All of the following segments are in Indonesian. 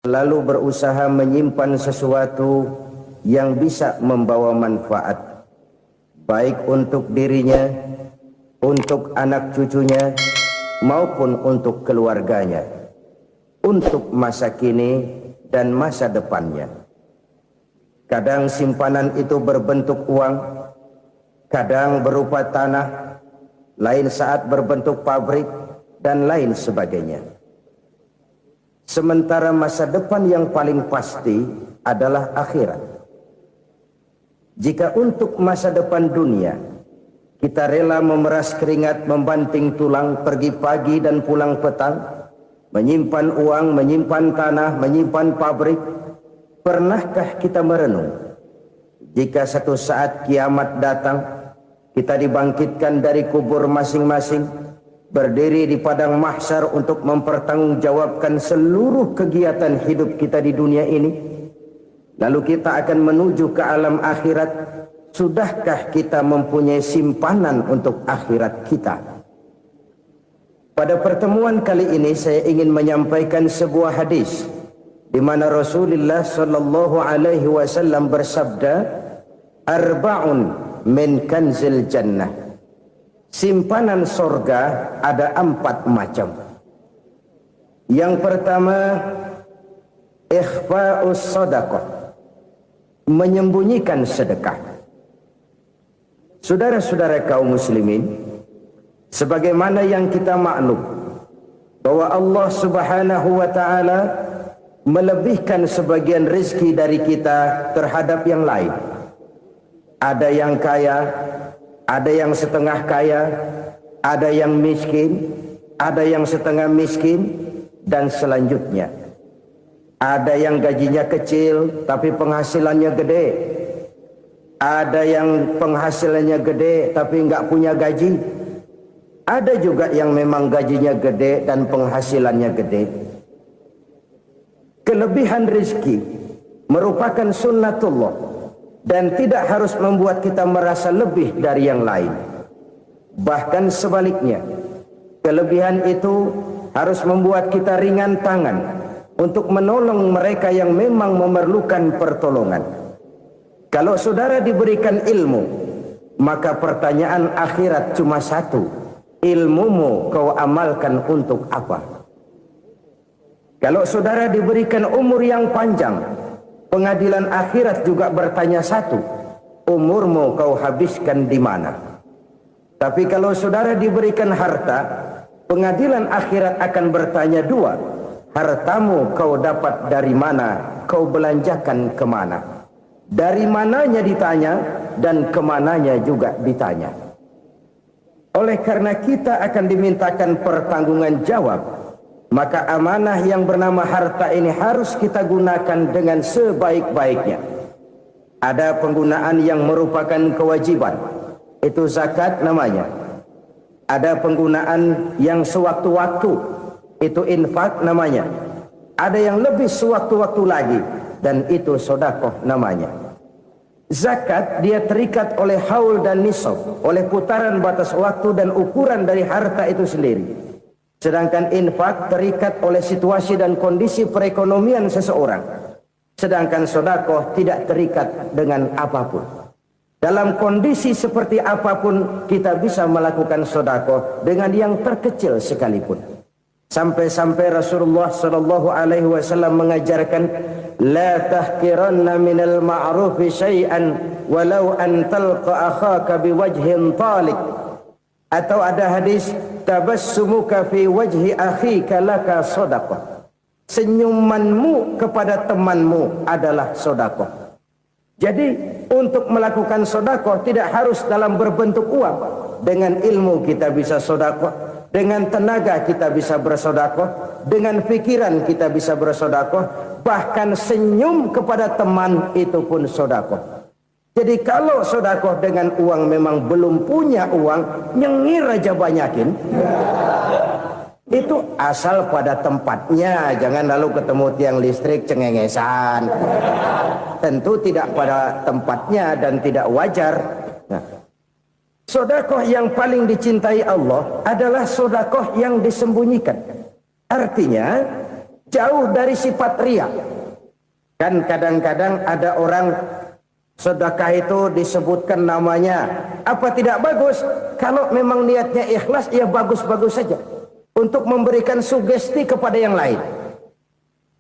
lalu berusaha menyimpan sesuatu yang bisa membawa manfaat, baik untuk dirinya, untuk anak cucunya, maupun untuk keluarganya, untuk masa kini dan masa depannya. Kadang simpanan itu berbentuk uang, kadang berupa tanah, lain saat berbentuk pabrik, dan lain sebagainya. Sementara masa depan yang paling pasti adalah akhirat. Jika untuk masa depan dunia kita rela memeras keringat, membanting tulang, pergi pagi dan pulang petang, menyimpan uang, menyimpan tanah, menyimpan pabrik, pernahkah kita merenung jika satu saat kiamat datang, kita dibangkitkan dari kubur masing-masing, berdiri di padang mahsyar untuk mempertanggungjawabkan seluruh kegiatan hidup kita di dunia ini, lalu kita akan menuju ke alam akhirat. Sudahkah kita mempunyai simpanan untuk akhirat kita? Pada pertemuan kali ini saya ingin menyampaikan sebuah hadis di mana Rasulullah sallallahu alaihi wasallam bersabda, "Arba'un min kanzil jannah." Simpanan sorga ada 4 macam. Yang pertama, ikhfa'us sadaqah, menyembunyikan sedekah. Saudara-saudara kaum muslimin, sebagaimana yang kita maklum bahwa Allah Subhanahu wa taala melebihkan sebagian rezeki dari kita terhadap yang lain. Ada yang kaya, ada yang setengah kaya, ada yang miskin, ada yang setengah miskin, dan selanjutnya. Ada yang gajinya kecil tapi penghasilannya gede. Ada yang penghasilannya gede tapi nggak punya gaji. Ada juga yang memang gajinya gede dan penghasilannya gede. Kelebihan rezeki merupakan sunnatullah dan tidak harus membuat kita merasa lebih dari yang lain. Bahkan sebaliknya, kelebihan itu harus membuat kita ringan tangan untuk menolong mereka yang memang memerlukan pertolongan. Kalau saudara diberikan ilmu, maka pertanyaan akhirat cuma satu: ilmumu kau amalkan untuk apa? Kalau saudara diberikan umur yang panjang, pengadilan akhirat juga bertanya satu: umurmu kau habiskan di mana? Tapi kalau saudara diberikan harta, pengadilan akhirat akan bertanya dua: hartamu kau dapat dari mana? Kau belanjakan kemana? Dari mananya ditanya, dan kemananya juga ditanya. Oleh karena kita akan dimintakan pertanggungan jawab, maka amanah yang bernama harta ini harus kita gunakan dengan sebaik-baiknya. Ada penggunaan yang merupakan kewajiban, itu zakat namanya. Ada penggunaan yang sewaktu-waktu, itu infak namanya. Ada yang lebih sewaktu-waktu lagi, dan itu sedekah namanya. Zakat dia terikat oleh haul dan nisab, oleh putaran batas waktu dan ukuran dari harta itu sendiri. Sedangkan infak terikat oleh situasi dan kondisi perekonomian seseorang. Sedangkan sedekah tidak terikat dengan apapun. Dalam kondisi seperti apapun kita bisa melakukan sedekah dengan yang terkecil sekalipun. Sampai-sampai Rasulullah sallallahu alaihi wasallam mengajarkan, la tahqiranna minal ma'rufi syai'an walau an talqa akhaka biwajhin talik. Atau ada hadis, tabassumuka fi wajhi akhika laka shadaqah. Senyumanmu kepada temanmu adalah sedekah. Jadi untuk melakukan sedekah tidak harus dalam berbentuk uang. Dengan ilmu kita bisa sedekah, dengan tenaga kita bisa bersedekah, dengan pikiran kita bisa bersedekah, bahkan senyum kepada teman itu pun sedekah. Jadi kalau sedekah dengan uang memang belum punya uang, nyengir aja banyakin. Itu asal pada tempatnya, jangan lalu ketemu tiang listrik cengengesan. Tentu tidak pada tempatnya dan tidak wajar. Nah, sedekah yang paling dicintai Allah adalah sedekah yang disembunyikan. Artinya jauh dari sifat riya. Kan kadang-kadang ada orang sedekah itu disebutkan namanya, apa tidak bagus? Kalau memang niatnya ikhlas, ya bagus-bagus saja. Untuk memberikan sugesti kepada yang lain.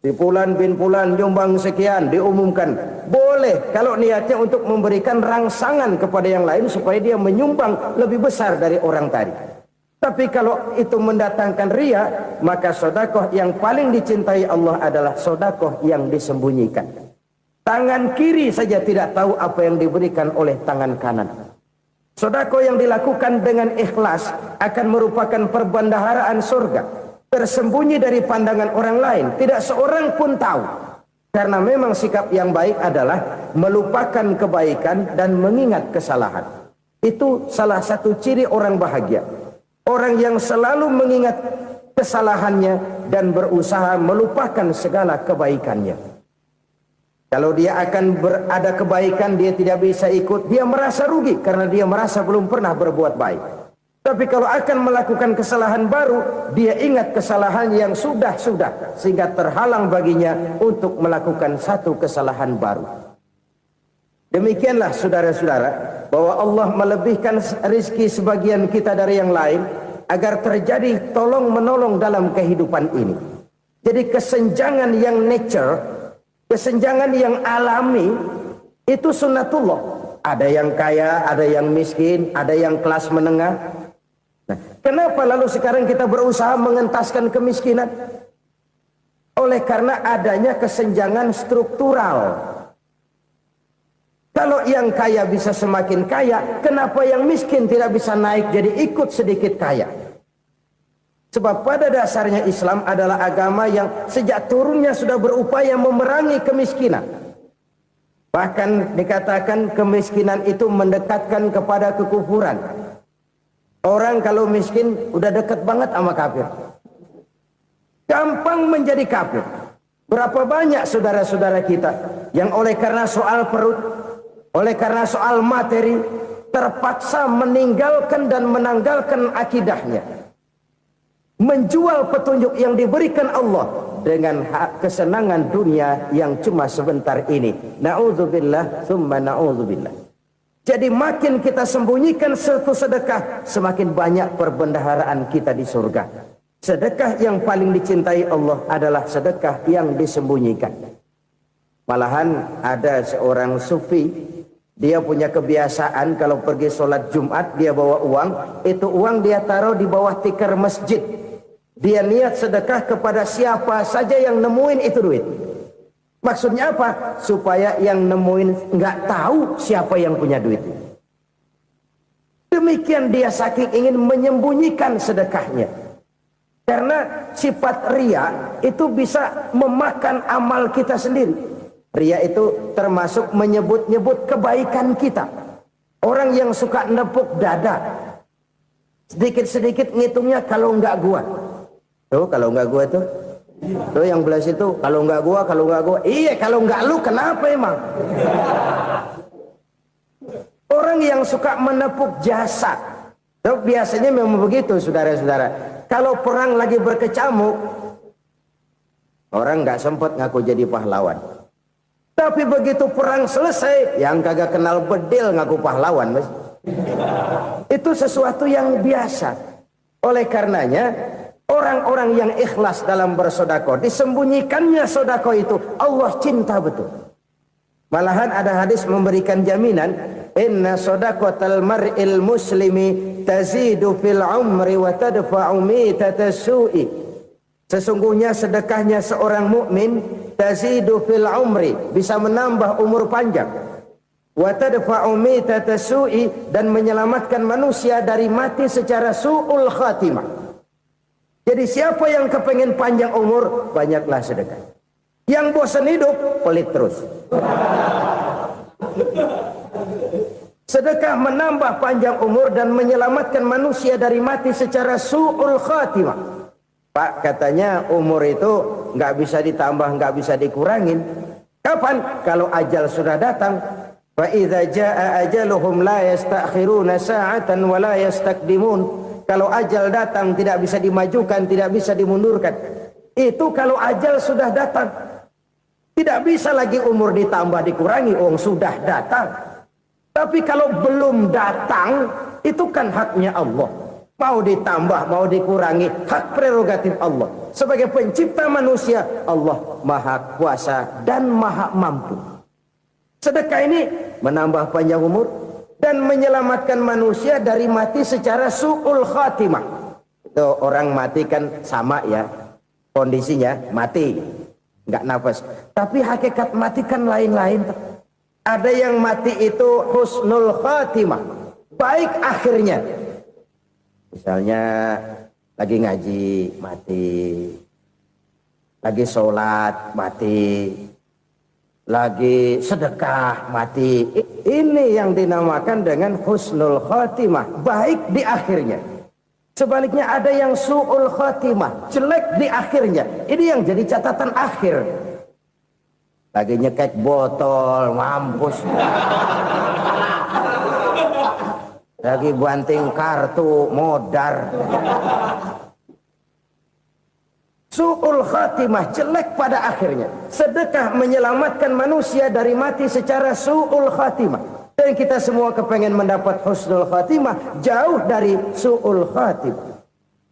Si Fulan bin Fulan nyumbang sekian, diumumkan. Boleh kalau niatnya untuk memberikan rangsangan kepada yang lain supaya dia menyumbang lebih besar dari orang tadi. Tapi kalau itu mendatangkan riya, maka sedekah yang paling dicintai Allah adalah sedekah yang disembunyikan. Tangan kiri saja tidak tahu apa yang diberikan oleh tangan kanan. Sedekah yang dilakukan dengan ikhlas akan merupakan perbendaharaan surga, tersembunyi dari pandangan orang lain, tidak seorang pun tahu. Karena memang sikap yang baik adalah melupakan kebaikan dan mengingat kesalahan. Itu salah satu ciri orang bahagia. Orang yang selalu mengingat kesalahannya dan berusaha melupakan segala kebaikannya. Kalau dia akan berada kebaikan, dia tidak bisa ikut, dia merasa rugi karena dia merasa belum pernah berbuat baik. Tapi kalau akan melakukan kesalahan baru, dia ingat kesalahan yang sudah-sudah, sehingga terhalang baginya untuk melakukan satu kesalahan baru. Demikianlah saudara-saudara, bahwa Allah melebihkan rizki sebagian kita dari yang lain, agar terjadi tolong-menolong dalam kehidupan ini. Jadi kesenjangan yang nature, kesenjangan yang alami, itu sunnatullah. Ada yang kaya, ada yang miskin, ada yang kelas menengah. Nah, kenapa lalu sekarang kita berusaha mengentaskan kemiskinan? Oleh karena adanya kesenjangan struktural. Kalau yang kaya bisa semakin kaya, kenapa yang miskin tidak bisa naik jadi ikut sedikit kaya? Sebab pada dasarnya Islam adalah agama yang sejak turunnya sudah berupaya memerangi kemiskinan. Bahkan dikatakan kemiskinan itu mendekatkan kepada kekufuran. Orang kalau miskin udah dekat banget sama kafir. Gampang menjadi kafir. Berapa banyak saudara-saudara kita yang oleh karena soal perut, oleh karena soal materi, terpaksa meninggalkan dan menanggalkan akidahnya. Menjual petunjuk yang diberikan Allah dengan kesenangan dunia yang cuma sebentar ini. Na'udzubillah, thumma na'udzubillah. Jadi makin kita sembunyikan satu sedekah, semakin banyak perbendaharaan kita di surga. Sedekah yang paling dicintai Allah adalah sedekah yang disembunyikan. Malahan ada seorang sufi, dia punya kebiasaan kalau pergi sholat Jumat dia bawa uang, itu uang dia taruh di bawah tikar masjid. Dia niat sedekah kepada siapa saja yang nemuin itu duit. Maksudnya apa? Supaya yang nemuin nggak tahu siapa yang punya duit. Demikian dia saking ingin menyembunyikan sedekahnya. Karena sifat riya itu bisa memakan amal kita sendiri. Riya itu termasuk menyebut-nyebut kebaikan kita. Orang yang suka nepuk dada, sedikit-sedikit ngitungnya kalau nggak gua. Tuh kalau nggak gua tuh yang belas itu kalau nggak gua, iya kalau nggak lu kenapa emang? Orang yang suka menepuk jasa, tuh biasanya memang begitu saudara-saudara. Kalau perang lagi berkecamuk, orang nggak sempat ngaku jadi pahlawan. Tapi begitu perang selesai, yang kagak kenal bedil ngaku pahlawan, mas. Itu sesuatu yang biasa. Oleh karenanya, orang-orang yang ikhlas dalam bersedekah, disembunyikannya sedekah itu, Allah cinta betul. Malahan ada hadis memberikan jaminan, inna sedaqatal mar'il muslimi tazidu fil umri wa tadfa'u mitatas su'i. Sesungguhnya sedekahnya seorang mukmin tazidu fil umri, bisa menambah umur panjang. Wa tadfa'u mitatas su'i, dan menyelamatkan manusia dari mati secara su'ul khatimah. Jadi siapa yang kepengen panjang umur, banyaklah sedekah. Yang bosan hidup, pelit terus. Sedekah menambah panjang umur dan menyelamatkan manusia dari mati secara su'ul khatimah. Pak, katanya umur itu nggak bisa ditambah, nggak bisa dikurangin. Kapan? Kalau ajal sudah datang. Fa idza jaa ajaluhum la yastakhiruna sa'atan wa la yastaqdimun. Kalau ajal datang tidak bisa dimajukan, tidak bisa dimundurkan. Itu kalau ajal sudah datang. Tidak bisa lagi umur ditambah dikurangi, sudah datang. Tapi kalau belum datang, itu kan haknya Allah. Mau ditambah, mau dikurangi, hak prerogatif Allah. Sebagai pencipta manusia, Allah maha kuasa dan maha mampu. Sedekah ini menambah panjang umur dan menyelamatkan manusia dari mati secara su'ul khatimah. Itu orang mati kan sama ya, kondisinya mati, nggak nafas. Tapi hakikat mati kan lain-lain. Ada yang mati itu husnul khatimah, baik akhirnya. Misalnya lagi ngaji mati, lagi sholat mati, lagi sedekah mati. Ini yang dinamakan dengan husnul khatimah, baik di akhirnya. Sebaliknya ada yang su'ul khatimah, jelek di akhirnya. Ini yang jadi catatan akhir. Lagi nyekek botol, mampus. Lagi banting kartu, modar. Su'ul khatimah, jelek pada akhirnya. Sedekah menyelamatkan manusia dari mati secara su'ul khatimah. Dan kita semua kepengen mendapat husnul khatimah, jauh dari su'ul khatimah.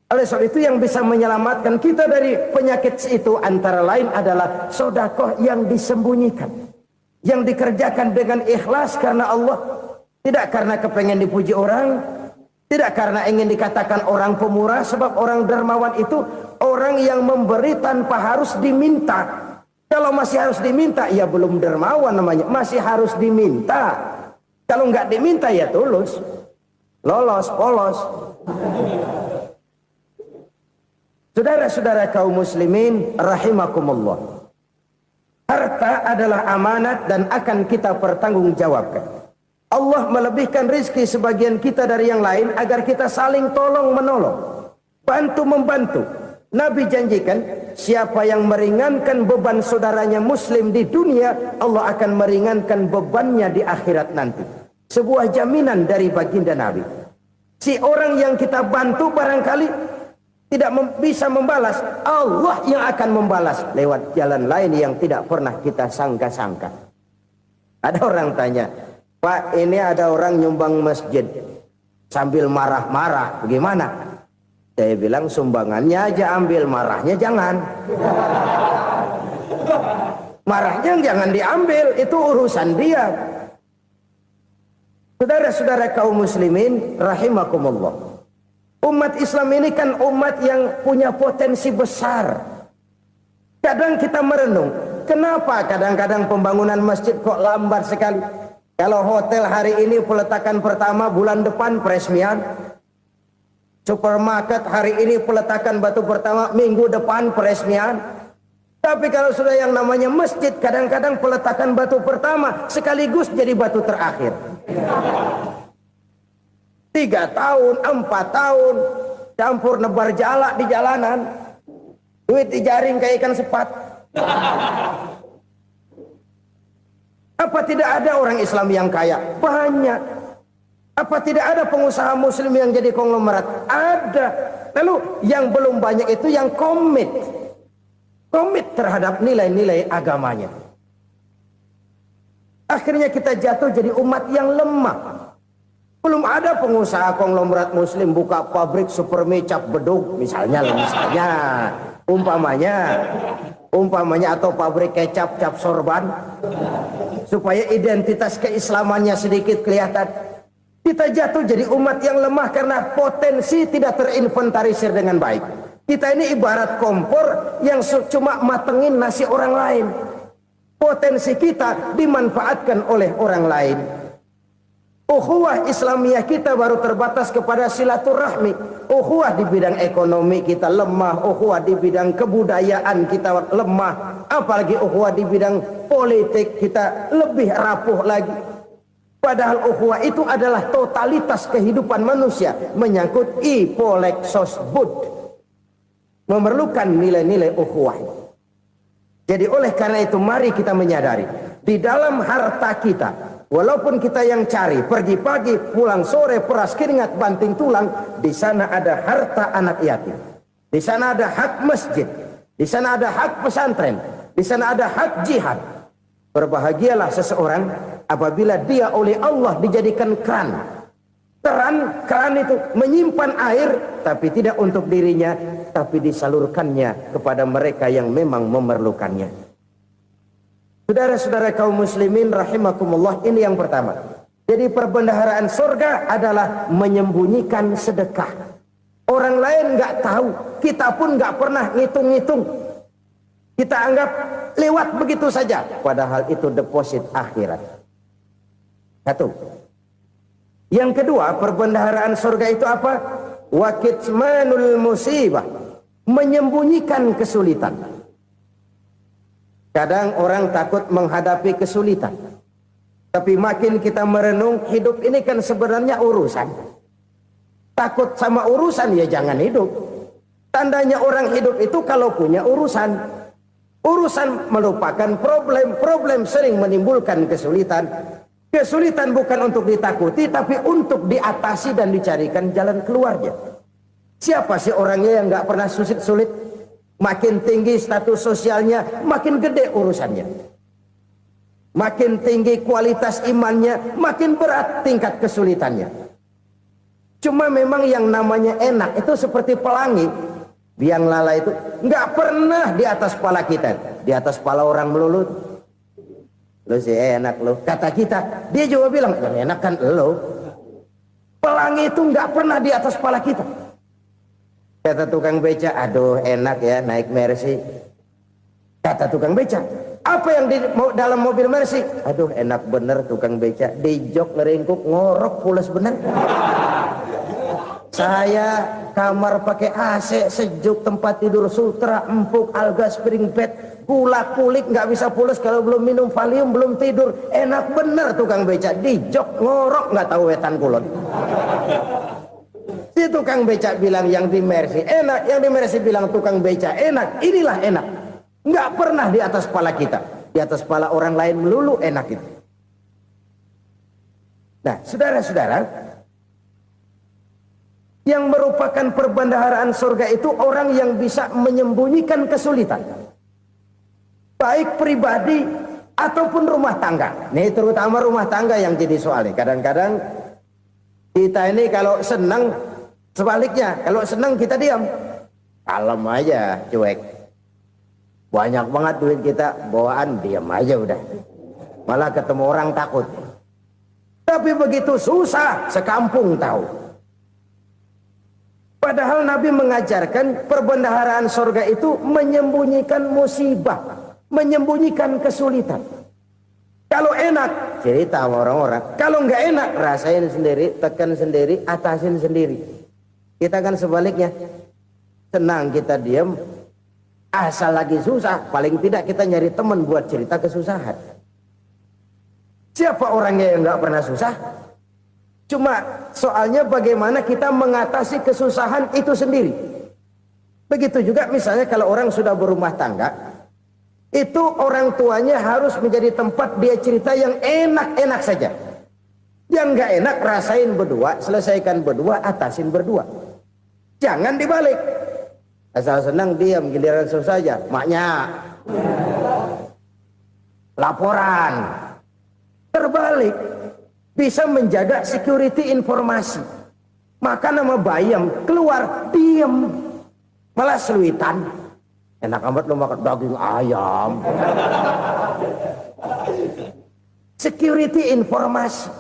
Oleh sebab itu yang bisa menyelamatkan kita dari penyakit itu antara lain adalah sedekah yang disembunyikan, yang dikerjakan dengan ikhlas karena Allah, tidak karena kepengen dipuji orang, tidak karena ingin dikatakan orang pemurah. Sebab orang dermawan itu orang yang memberi tanpa harus diminta. Kalau masih harus diminta, ya belum dermawan namanya, masih harus diminta. Kalau nggak diminta ya tulus, lolos, polos. Saudara-saudara kaum muslimin rahimakumullah. Harta adalah amanat dan akan kita pertanggungjawabkan. Allah melebihkan rizki sebagian kita dari yang lain agar kita saling tolong menolong, bantu membantu. Nabi janjikan siapa yang meringankan beban saudaranya muslim di dunia, Allah akan meringankan bebannya di akhirat nanti. Sebuah jaminan dari baginda Nabi. Si orang yang kita bantu barangkali tidak bisa membalas, Allah yang akan membalas lewat jalan lain yang tidak pernah kita sangka-sangka. Ada orang tanya, Pak, ini ada orang nyumbang masjid sambil marah-marah, bagaimana? Saya bilang sumbangannya aja ambil, marahnya jangan. Marahnya jangan diambil, itu urusan dia. Saudara-saudara kaum muslimin rahimakumullah. Umat Islam ini kan umat yang punya potensi besar. Kadang kita merenung, kenapa kadang-kadang pembangunan masjid kok lambat sekali? Kalau hotel hari ini peletakan pertama, bulan depan peresmian. Supermarket hari ini peletakan batu pertama, minggu depan peresmian. Tapi kalau sudah yang namanya masjid, kadang-kadang peletakan batu pertama sekaligus jadi batu terakhir. 3 tahun, 4 tahun, campur nebar jalak di jalanan, duit dijaring kayak ikan sepat. Apa tidak ada orang Islam yang kaya? Banyak. Apa tidak ada pengusaha muslim yang jadi konglomerat? Ada. Lalu yang belum banyak itu yang komit terhadap nilai-nilai agamanya. Akhirnya kita jatuh jadi umat yang lemah. Belum ada pengusaha konglomerat muslim buka pabrik supermi cap bedug misalnya umpamanya atau pabrik kecap cap sorban supaya identitas keislamannya sedikit kelihatan. Kita jatuh jadi umat yang lemah karena potensi tidak terinventarisir dengan baik. Kita ini ibarat kompor yang cuma matengin nasi orang lain. Potensi kita dimanfaatkan oleh orang lain. Ukhuwah Islamiyah kita baru terbatas kepada silaturahmi. Ukhuwah di bidang ekonomi kita lemah, ukhuwah di bidang kebudayaan kita lemah, apalagi ukhuwah di bidang politik kita lebih rapuh lagi. Padahal ukhuwah itu adalah totalitas kehidupan manusia, menyangkut ipolek sosbud, memerlukan nilai-nilai ukhuwah. Jadi oleh karena itu mari kita menyadari di dalam harta kita, walaupun kita yang cari, pergi pagi, pulang sore, peras keringat, banting tulang, di sana ada harta anak yatim. Di sana ada hak masjid. Di sana ada hak pesantren, di sana ada hak jihad. Berbahagialah seseorang apabila dia oleh Allah dijadikan keran. Keran itu menyimpan air, tapi tidak untuk dirinya, tapi disalurkannya kepada mereka yang memang memerlukannya. Saudara-saudara kaum muslimin rahimakumullah, ini yang pertama. Jadi perbendaharaan surga adalah menyembunyikan sedekah. Orang lain nggak tahu, kita pun nggak pernah ngitung-ngitung. Kita anggap lewat begitu saja, padahal itu deposit akhirat. Satu. Yang kedua, perbendaharaan surga itu apa? Wa kitmanul musibah, menyembunyikan kesulitan. Kadang orang takut menghadapi kesulitan. Tapi makin kita merenung, hidup ini kan sebenarnya urusan. Takut sama urusan, ya jangan hidup. Tandanya orang hidup itu kalau punya urusan. Urusan melupakan problem. Problem sering menimbulkan kesulitan. Kesulitan bukan untuk ditakuti, tapi untuk diatasi dan dicarikan jalan keluarnya. Siapa sih orangnya yang nggak pernah sulit-sulit? Makin tinggi status sosialnya, makin gede urusannya. Makin tinggi kualitas imannya, makin berat tingkat kesulitannya. Cuma memang yang namanya enak itu seperti pelangi. Biang lala itu nggak pernah di atas kepala kita, di atas kepala orang melulu. Lu sih enak lu, kata kita. Dia juga bilang yang enak kan lu. Pelangi itu nggak pernah di atas kepala kita. Kata tukang beca, aduh enak ya naik Mercy. Kata tukang beca, apa yang di dalam mobil Mercy? Aduh enak bener tukang beca, di jok ngeringkuk ngorok pulas bener. Saya kamar pakai AC sejuk, tempat tidur sutra empuk, alga spring bed, gula kulik nggak bisa pulas kalau belum minum Valium, belum tidur. Enak bener tukang beca, di jok ngorok nggak tahu wetan kulon. Si tukang beca bilang yang di Mercy enak, yang di Mercy bilang tukang beca enak. Inilah enak, nggak pernah di atas kepala kita, di atas kepala orang lain melulu enak itu. Nah, saudara-saudara, yang merupakan perbendaharaan surga itu orang yang bisa menyembunyikan kesulitan, baik pribadi ataupun rumah tangga. Nih terutama rumah tangga yang jadi soalnya. Kadang-kadang kita ini kalau senang, sebaliknya kalau senang kita diam, kalem aja, cuek. Banyak banget duit kita bawaan, diam aja udah. Malah ketemu orang takut. Tapi begitu susah, sekampung tahu. Padahal Nabi mengajarkan perbendaharaan surga itu menyembunyikan musibah, menyembunyikan kesulitan. Kalau enak, cerita sama orang-orang. Kalau nggak enak, rasain sendiri, tekan sendiri, atasin sendiri. Kita kan sebaliknya. Senang kita diam, asal lagi susah, paling tidak kita nyari teman buat cerita kesusahan. Siapa orangnya yang nggak pernah susah? Cuma soalnya bagaimana kita mengatasi kesusahan itu sendiri. Begitu juga misalnya kalau orang sudah berumah tangga, itu orang tuanya harus menjadi tempat dia cerita yang enak-enak saja. Yang nggak enak rasain berdua, selesaikan berdua, atasin berdua. Jangan dibalik. Asal senang diam, giliran susah saja. Maknya laporan. Terbalik. Bisa menjaga security informasi. Maka nama bayam keluar diam, malah seluitan. Enak amat lo makan daging ayam. Security informasi.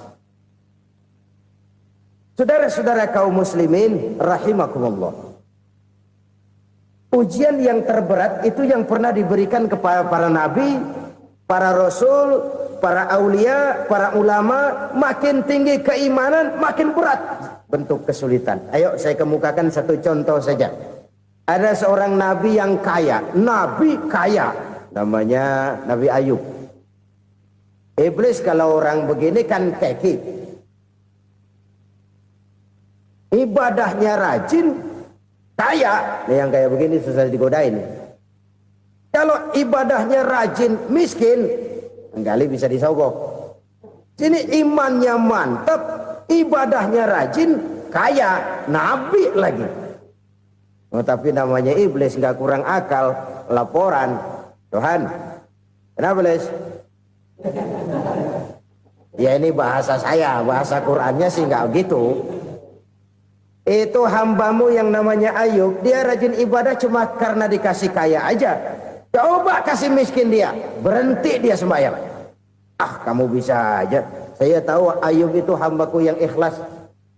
Saudara-saudara kaum muslimin rahimakumullah. Ujian yang terberat itu yang pernah diberikan kepada para nabi, para rasul, para aulia, para ulama. Makin tinggi keimanan, makin berat bentuk kesulitan. Ayo saya kemukakan satu contoh saja. Ada seorang nabi yang kaya, nabi kaya, namanya Nabi Ayub. Iblis kalau orang begini kan keki. Ibadahnya rajin, kaya. Nih yang kayak begini susah digodain. Kalau ibadahnya rajin, miskin, kali bisa disogok. Sini imannya mantap, ibadahnya rajin, kaya, nabi lagi. Oh, tapi namanya iblis nggak kurang akal. laporan. Tuhan, kenapa Les? Ya ini bahasa saya, bahasa Qur'annya sih nggak gitu. Itu hambamu yang namanya Ayub, dia rajin ibadah cuma karena dikasih kaya aja. Coba kasih miskin dia, berhenti dia sembahyang. Ah, kamu bisa aja. Saya tahu Ayub itu hambaku yang ikhlas.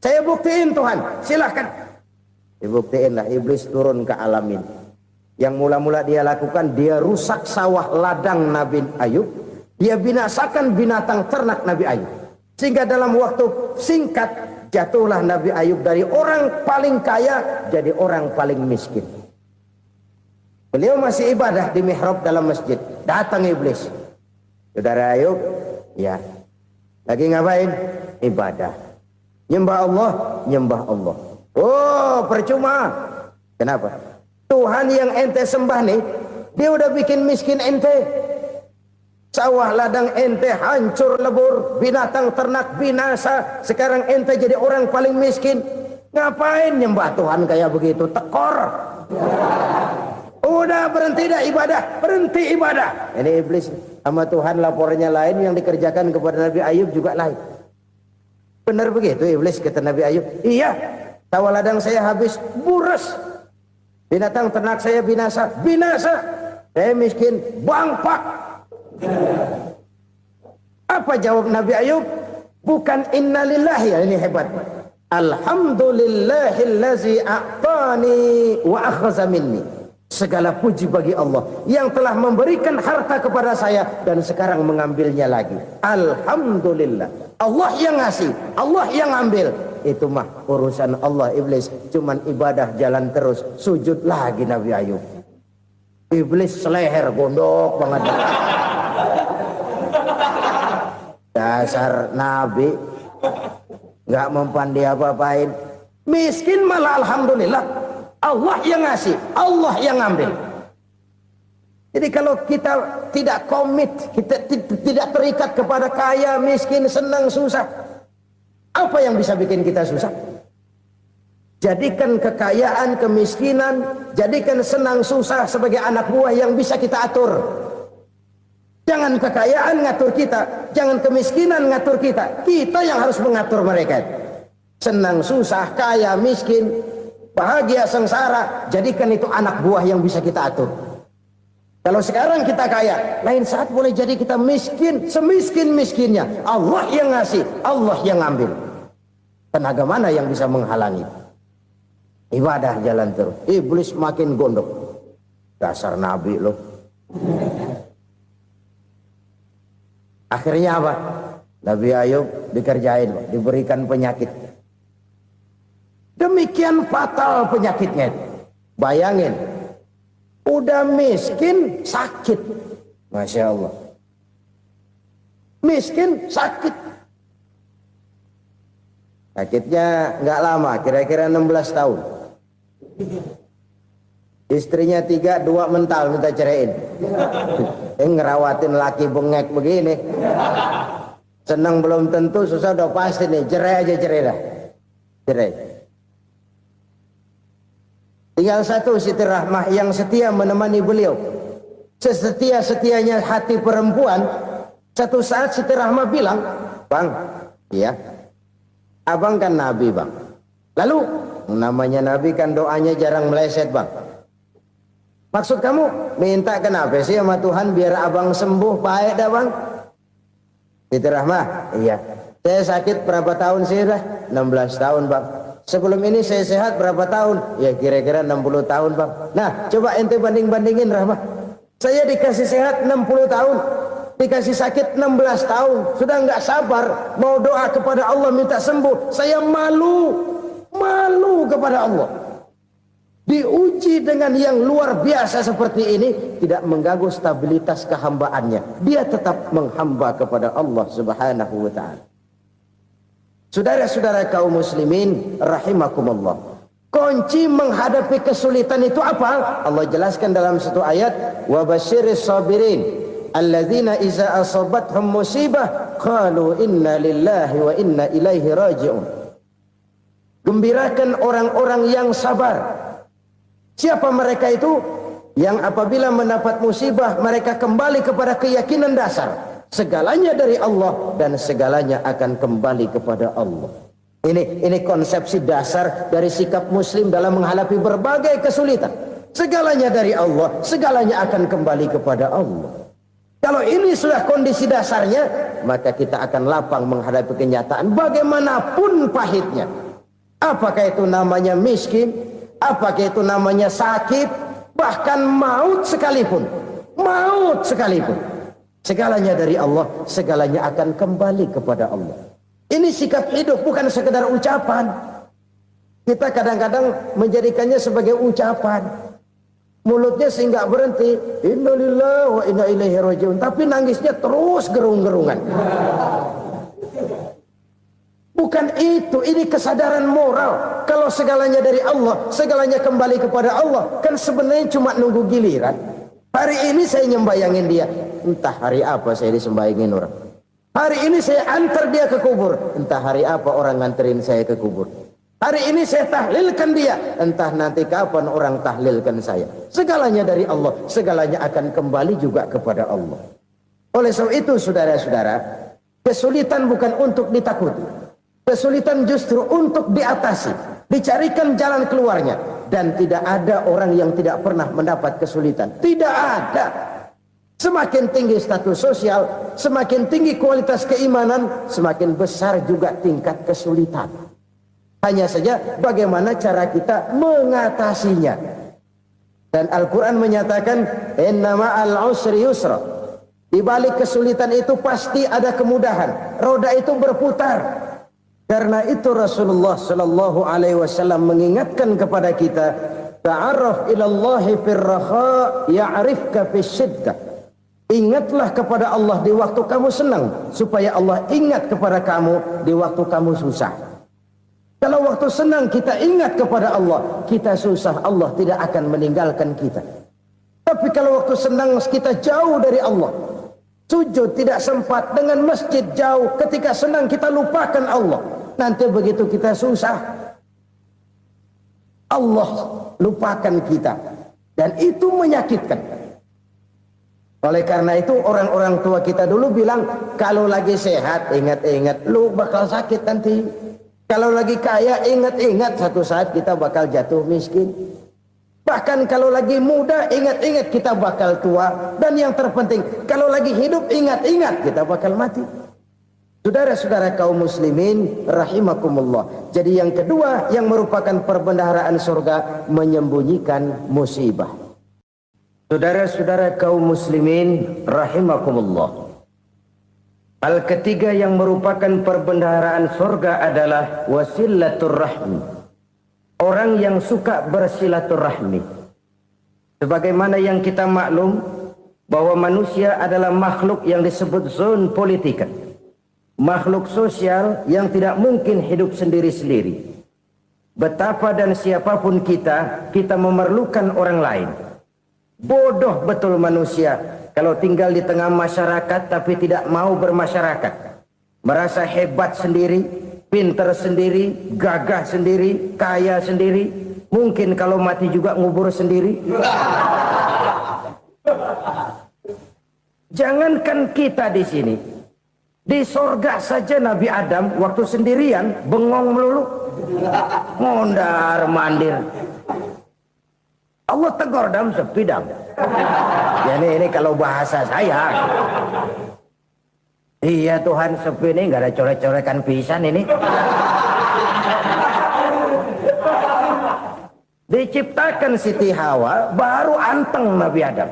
Saya buktiin Tuhan, silahkan. Dibuktiin lah, iblis turun ke alam ini. Yang mula-mula dia lakukan, dia rusak sawah ladang Nabi Ayub. Dia binasakan binatang ternak Nabi Ayub. Sehingga dalam waktu singkat, jatuhlah Nabi Ayub dari orang paling kaya jadi orang paling miskin. Beliau masih ibadah di mihrab dalam masjid. Datang iblis. Saudara Ayub, ya. Lagi ngapain? Ibadah. Nyembah Allah, nyembah Allah. Oh, percuma. Kenapa? Tuhan yang ente sembah nih, dia udah bikin miskin ente. Sawah ladang ente hancur lebur, binatang ternak binasa. Sekarang ente jadi orang paling miskin. Ngapain nyembah Tuhan kayak begitu? Tekor. Udah berhenti dah ibadah, berhenti ibadah. Ini iblis sama Tuhan laporannya lain, yang dikerjakan kepada Nabi Ayub juga lain. Benar begitu iblis kata Nabi Ayub? Iya, sawah ladang saya habis, buras. Binatang ternak saya binasa, binasa. Saya miskin, bangpak. Apa jawab Nabi Ayub? Bukan innalillahi, ya ini hebat. Alhamdulillahillazi a'tani wa akhadha minni. Segala puji bagi Allah yang telah memberikan harta kepada saya dan sekarang mengambilnya lagi. Alhamdulillah. Allah yang ngasih, Allah yang ambil. Itu mah urusan Allah. Iblis cuman ibadah jalan terus, sujud lagi Nabi Ayub. Iblis seleher gondok banget. Dasar Nabi nggak mempan dia apa-apain. Miskin malah alhamdulillah. Allah yang ngasih, Allah yang ngambil. Jadi kalau kita tidak komit, kita tidak terikat kepada kaya, miskin, senang, susah, apa yang bisa bikin kita susah? Jadikan kekayaan, kemiskinan, jadikan senang, susah sebagai anak buah yang bisa kita atur. Jangan kekayaan ngatur kita, jangan kemiskinan ngatur kita. Kita yang harus mengatur mereka. Senang, susah, kaya, miskin, bahagia, sengsara, jadikan itu anak buah yang bisa kita atur. Kalau sekarang kita kaya, lain saat boleh jadi kita miskin, semiskin-miskinnya. Allah yang ngasih, Allah yang ngambil. Tenaga mana yang bisa menghalangi? Ibadah jalan terus. Iblis makin gondok. Dasar Nabi loh. Akhirnya apa? Nabi Ayub dikerjain, diberikan penyakit. Demikian fatal penyakitnya. Bayangin, udah miskin sakit. Masya Allah. Miskin sakit. Sakitnya nggak lama, kira-kira 16 tahun. Istrinya 3, 2 mental minta ceraiin. Ngerawatin laki bengek begini. Senang belum tentu, susah udah pasti nih. Cerai aja, cerai dah. Cerai. Tinggal satu Siti Rahmah yang setia menemani beliau. Sesetia-setianya hati perempuan. Satu saat Siti Rahmah bilang, "Bang, iya, abang kan Nabi bang. Lalu namanya Nabi kan doanya jarang meleset bang. Maksud kamu minta kenapa sih sama Tuhan biar abang sembuh baik dah bang?" Siti Rahmah, iya. Saya sakit berapa tahun sih dah? 16 tahun bang. Sebelum ini saya sehat berapa tahun? Ya kira-kira 60 tahun bang. Nah coba ente banding-bandingin Rahmah. Saya dikasih sehat 60 tahun. Dikasih sakit 16 tahun. Sudah nggak sabar mau doa kepada Allah minta sembuh. Saya malu kepada Allah. Diuji dengan yang luar biasa seperti ini, tidak mengganggu stabilitas kehambaannya. Dia tetap menghamba kepada Allah Subhanahu wa ta'ala. Saudara-saudara kaum muslimin rahimakumullah. Kunci menghadapi kesulitan itu apa? Allah jelaskan dalam satu ayat, wa basyiris sabirin alladzina iza asabathum musibah qalu inna lillahi wa inna ilaihi raji'un. Gembirakan orang-orang yang sabar. Siapa mereka itu? yang apabila mendapat musibah mereka kembali kepada keyakinan dasar segalanya dari Allah dan segalanya akan kembali kepada Allah. Ini konsepsi dasar dari sikap muslim dalam menghadapi berbagai kesulitan. Segalanya dari Allah, segalanya akan kembali kepada Allah. Kalau ini sudah kondisi dasarnya, maka kita akan lapang menghadapi kenyataan bagaimanapun pahitnya. Apakah itu namanya miskin, apakah itu namanya sakit, bahkan maut sekalipun. Maut sekalipun. Segalanya dari Allah, segalanya akan kembali kepada Allah. Ini sikap hidup, bukan sekedar ucapan. Kita kadang-kadang menjadikannya sebagai ucapan. Mulutnya sehingga berhenti, innalillahi wa inna ilaihi rajiun, tapi nangisnya terus gerung-gerungan. Bukan itu, ini kesadaran moral. Kalau segalanya dari Allah, segalanya kembali kepada Allah, kan sebenarnya cuma nunggu giliran. Hari ini saya nyembayangin dia, entah hari apa saya disembayangin orang. Hari ini saya antar dia ke kubur, entah hari apa orang nganterin saya ke kubur. Hari ini saya tahlilkan dia, entah nanti kapan orang tahlilkan saya. Segalanya dari Allah, segalanya akan kembali juga kepada Allah. Oleh sebab itu saudara-saudara, kesulitan bukan untuk ditakuti. Kesulitan justru untuk diatasi, dicarikan jalan keluarnya. Dan tidak ada orang yang tidak pernah mendapat kesulitan. Tidak ada. Semakin tinggi status sosial, semakin tinggi kualitas keimanan, semakin besar juga tingkat kesulitan. Hanya saja bagaimana cara kita mengatasinya. Dan Al-Quran menyatakan, inna ma'al usri yusra. Di balik kesulitan itu pasti ada kemudahan. Roda itu berputar. Karena itu Rasulullah sallallahu alaihi wasallam mengingatkan kepada kita, ta'arraf ilallahi fir raha ya'rifka fis syiddah. Ingatlah kepada Allah di waktu kamu senang, supaya Allah ingat kepada kamu di waktu kamu susah. Kalau waktu senang kita ingat kepada Allah, kita susah, Allah tidak akan meninggalkan kita. Tapi kalau waktu senang kita jauh dari Allah, sujud tidak sempat, dengan masjid jauh, ketika senang kita lupakan Allah. Nanti begitu kita susah, Allah lupakan kita. Dan itu menyakitkan. Oleh karena itu orang-orang tua kita dulu bilang, kalau lagi sehat ingat-ingat lu bakal sakit nanti. Kalau lagi kaya ingat-ingat satu saat kita bakal jatuh miskin. Bahkan kalau lagi muda ingat-ingat kita bakal tua. Dan yang terpenting kalau lagi hidup ingat-ingat kita bakal mati. Saudara-saudara kaum muslimin rahimakumullah. Jadi yang kedua yang merupakan perbendaharaan surga, menyembunyikan musibah. Saudara-saudara kaum muslimin rahimakumullah. Hal ketiga yang merupakan perbendaharaan surga adalah wasilatur rahmi. Orang yang suka bersilaturahmi. Sebagaimana yang kita maklum bahwa manusia adalah makhluk yang disebut zon politika. Makhluk sosial yang tidak mungkin hidup sendiri-sendiri. Betapa dan siapapun kita memerlukan orang lain. Bodoh betul manusia kalau tinggal di tengah masyarakat tapi tidak mau bermasyarakat. Merasa hebat sendiri, pintar sendiri, gagah sendiri, kaya sendiri. Mungkin kalau mati juga ngubur sendiri. Jangankan kita di sini, di sorga saja Nabi Adam waktu sendirian bengong melulu, mondar mandir. Allah tegur dalam sepi dam. Ya ini kalau bahasa saya. Iya Tuhan, sepi ini nggak ada coret-corekan pisan ini. Diciptakan Siti Hawa baru anteng Nabi Adam.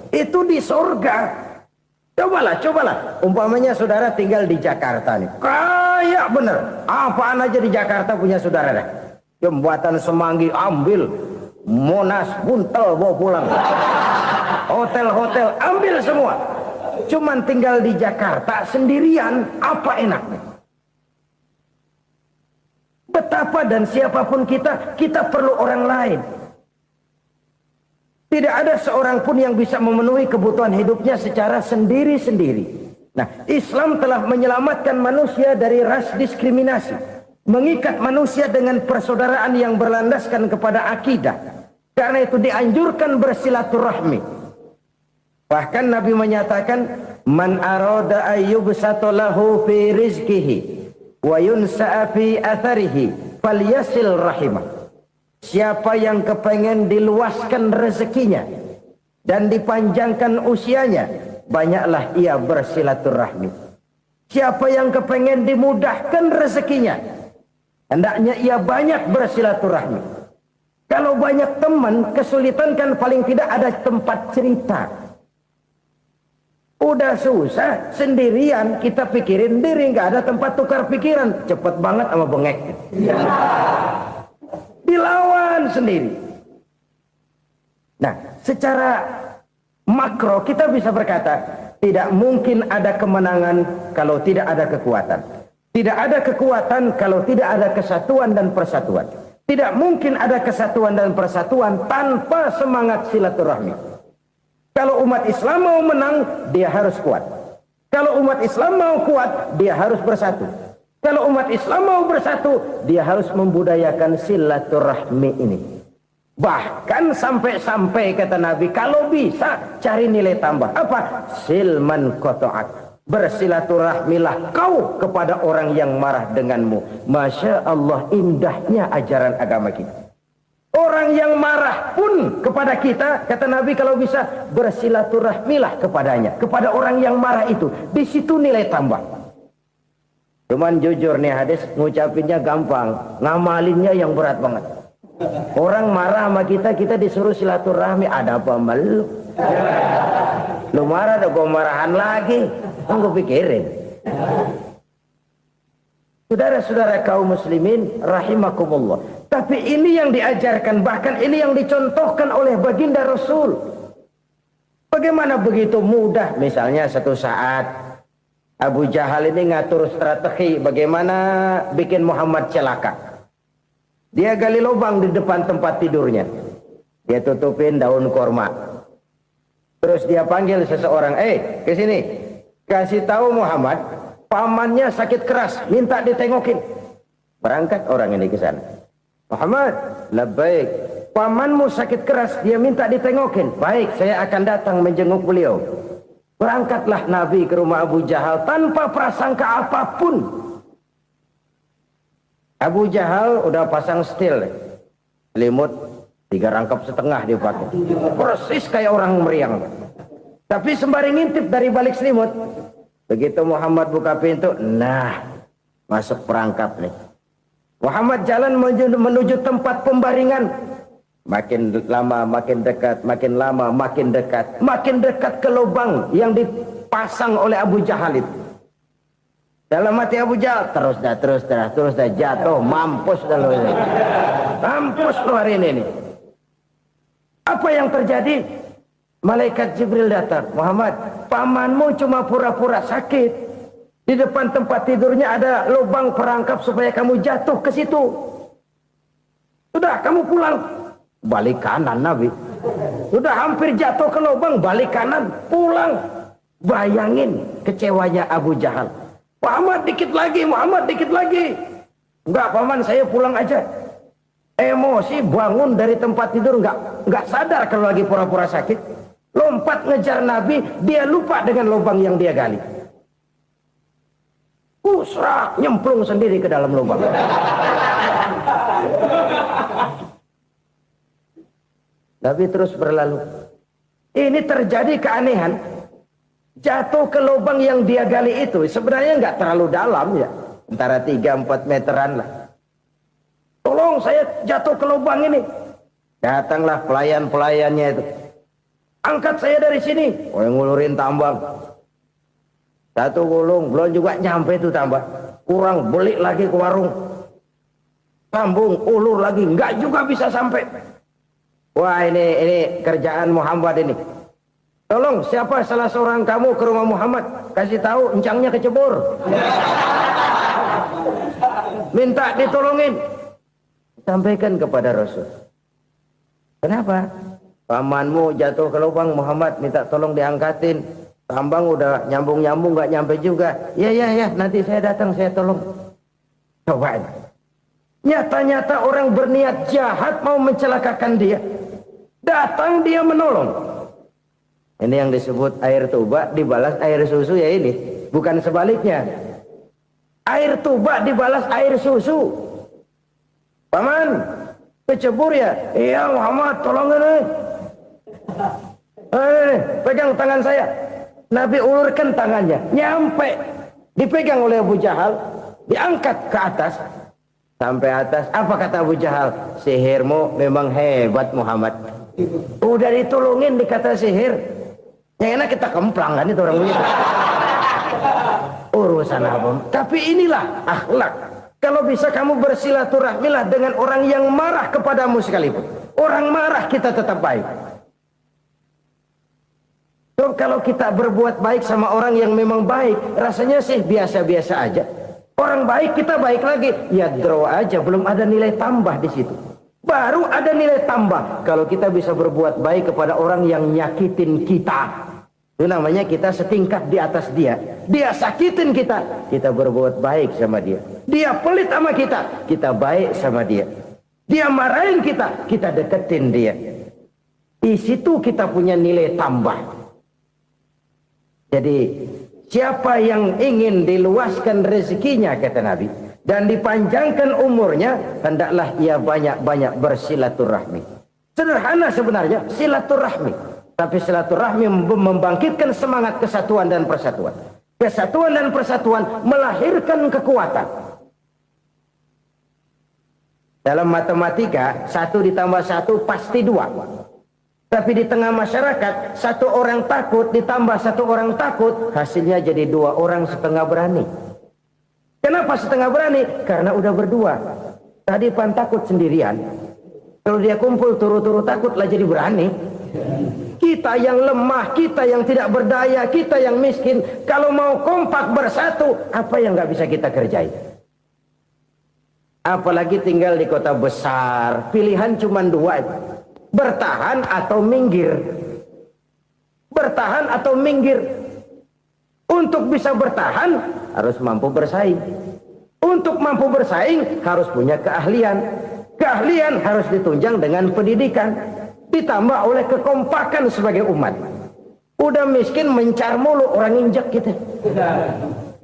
Itu di surga. Cobalah. Umpamanya saudara tinggal di Jakarta nih. Kaya bener. Apaan aja di Jakarta punya saudara dah. Jembatan Semanggi ambil. Monas, Buntel bawa pulang. Hotel-hotel ambil semua. Cuman tinggal di Jakarta sendirian, apa enaknya? Betapa dan siapapun kita perlu orang lain. Tidak ada seorang pun yang bisa memenuhi kebutuhan hidupnya secara sendiri-sendiri. Nah, Islam telah menyelamatkan manusia dari ras diskriminasi. Mengikat manusia dengan persaudaraan yang berlandaskan kepada akidah. Karena itu dianjurkan bersilaturahmi. Bahkan Nabi menyatakan, man arada ayyubsata lahu fi rizqihi wa yunsa'a fi atharihi falyasil rahimah. Siapa yang kepengen diluaskan rezekinya dan dipanjangkan usianya, banyaklah ia bersilaturahmi. Siapa yang kepengen dimudahkan rezekinya, hendaknya ia banyak bersilaturahmi. Kalau banyak teman, kesulitan kan paling tidak ada tempat cerita. Udah susah, sendirian kita pikirin diri, nggak ada tempat tukar pikiran. Cepet banget sama bengek. Dilawan sendiri. Nah, secara makro kita bisa berkata, tidak mungkin ada kemenangan kalau tidak ada kekuatan. Tidak ada kekuatan kalau tidak ada kesatuan dan persatuan. Tidak mungkin ada kesatuan dan persatuan tanpa semangat silaturahmi. Kalau umat Islam mau menang, dia harus kuat. Kalau umat Islam mau kuat, dia harus bersatu. Kalau umat Islam mau bersatu, dia harus membudayakan silaturahmi ini. Bahkan sampai-sampai kata Nabi, kalau bisa cari nilai tambah. Apa? Silman qata'ak. Bersilaturahmilah kau kepada orang yang marah denganmu. Masya Allah, indahnya ajaran agama kita. Orang yang marah pun kepada kita, kata Nabi, kalau bisa bersilaturahmilah kepadanya, kepada orang yang marah itu. Di situ nilai tambah. Cuman jujur nih hadis, ngucapinnya gampang, ngamalinnya yang berat banget. Orang marah sama kita, kita disuruh silaturahmi, ada apa malu? Lu marah, ada gua marahan lagi. Gue pikirin. Saudara-saudara kaum muslimin rahimakumullah. Tapi ini yang diajarkan, bahkan ini yang dicontohkan oleh baginda Rasul. Bagaimana begitu mudah, misalnya satu saat Abu Jahal ini ngatur strategi bagaimana bikin Muhammad celaka. Dia gali lubang di depan tempat tidurnya. Dia tutupin daun korma. Terus dia panggil seseorang, ke sini. Kasih tahu Muhammad, pamannya sakit keras, minta ditengokin. Berangkat orang ini ke sana. Muhammad, labbaik. Pamanmu sakit keras, dia minta ditengokin. Baik, saya akan datang menjenguk beliau. Berangkatlah Nabi ke rumah Abu Jahal tanpa prasangka apapun. Abu Jahal udah pasang setil, selimut 3 rangkap setengah dia pakai. Persis kayak orang meriang. Tapi sembari ngintip dari balik selimut. Begitu Muhammad buka pintu, nah, masuk perangkap nih. Muhammad jalan menuju tempat pembaringan. Makin lama makin dekat, makin lama makin dekat. Makin dekat ke lubang yang dipasang oleh Abu Jahal itu. Dalam hati Abu Jahal, terus dah jatuh, mampus dah lo ini. Mampus lo hari ini nih. Apa yang terjadi? Malaikat Jibril datang. Muhammad, pamanmu cuma pura-pura sakit. Di depan tempat tidurnya ada lubang perangkap supaya kamu jatuh ke situ. Sudah, kamu pulang. Balik kanan Nabi. Sudah hampir jatuh ke lubang, balik kanan, pulang. Bayangin kecewanya Abu Jahal. Muhammad dikit lagi, Muhammad dikit lagi. Enggak, paman, saya pulang aja. Emosi bangun dari tempat tidur, enggak sadar kalau lagi pura-pura sakit. Lompat ngejar Nabi, dia lupa dengan lubang yang dia gali. Serak, nyemplung sendiri ke dalam lubang. Nabi terus berlalu. Ini terjadi keanehan. Jatuh ke lubang yang dia gali itu sebenarnya nggak terlalu dalam ya. Antara 3-4 meteran lah. Tolong, saya jatuh ke lubang ini. Datanglah pelayan-pelayannya itu. Angkat saya dari sini. Oh, yang ngulurin tambang. Satu gulung, belum juga nyampe itu tambang. Kurang, beli lagi ke warung. Sambung, ulur lagi, nggak juga bisa sampai. Wah, ini kerjaan Muhammad ini. Tolong, siapa salah seorang kamu ke rumah Muhammad, kasih tahu encangnya kecebur. Minta ditolongin. Sampaikan kepada Rasul. Kenapa? Pamanmu jatuh ke lubang, Muhammad minta tolong diangkatin. Tambang udah nyambung-nyambung nggak nyampe juga. Ya, nanti saya datang, saya tolong. Coba. Nyata-nyata orang berniat jahat mau mencelakakan dia. Datang dia menolong. Ini yang disebut air tuba dibalas air susu ya ini. Bukan sebaliknya. Air tuba dibalas air susu. Paman, kecebur ya? Iya Muhammad, tolong ini. Pegang tangan saya. Nabi ulurkan tangannya. Nyampe. Dipegang oleh Abu Jahal. Diangkat ke atas. Sampai atas. Apa kata Abu Jahal? Sihirmu memang hebat Muhammad. Udah ditolongin dikata sihir. Yang enak kita kemplang kan itu orang begitu. Urusan apa? Tapi inilah akhlak. Kalau bisa kamu bersilaturahmilah dengan orang yang marah kepadamu sekalipun. Orang marah kita tetap baik. So, kalau kita berbuat baik sama orang yang memang baik, rasanya sih biasa-biasa aja. Orang baik kita baik lagi, ya draw aja, belum ada nilai tambah di situ. Baru ada nilai tambah kalau kita bisa berbuat baik kepada orang yang nyakitin kita. Itu namanya kita setingkat di atas dia. Dia sakitin kita, kita berbuat baik sama dia. Dia pelit sama kita, kita baik sama dia. Dia marahin kita, kita deketin dia. Di situ kita punya nilai tambah. Jadi siapa yang ingin diluaskan rezekinya kata Nabi dan dipanjangkan umurnya, hendaklah ia banyak-banyak bersilaturahmi. Sederhana sebenarnya silaturahmi. Tapi silaturahmi membangkitkan semangat kesatuan dan persatuan. Kesatuan dan persatuan melahirkan kekuatan. Dalam matematika, 1 ditambah 1 pasti 2. Tapi di tengah masyarakat, 1 orang takut ditambah 1 orang takut, hasilnya jadi 2 orang setengah berani. Kenapa setengah berani? Karena udah berdua. Tadi pan takut sendirian. Kalau dia kumpul turu-turu takutlah jadi berani. Kita yang lemah, kita yang tidak berdaya, kita yang miskin, kalau mau kompak bersatu, apa yang nggak bisa kita kerjain? Apalagi tinggal di kota besar, pilihan cuma 2, bertahan atau minggir. Bertahan atau minggir. Untuk bisa bertahan harus mampu bersaing. Untuk mampu bersaing harus punya keahlian. Keahlian harus ditunjang dengan pendidikan. Ditambah oleh kekompakan sebagai umat. Udah miskin mencar mulu, orang injek kita.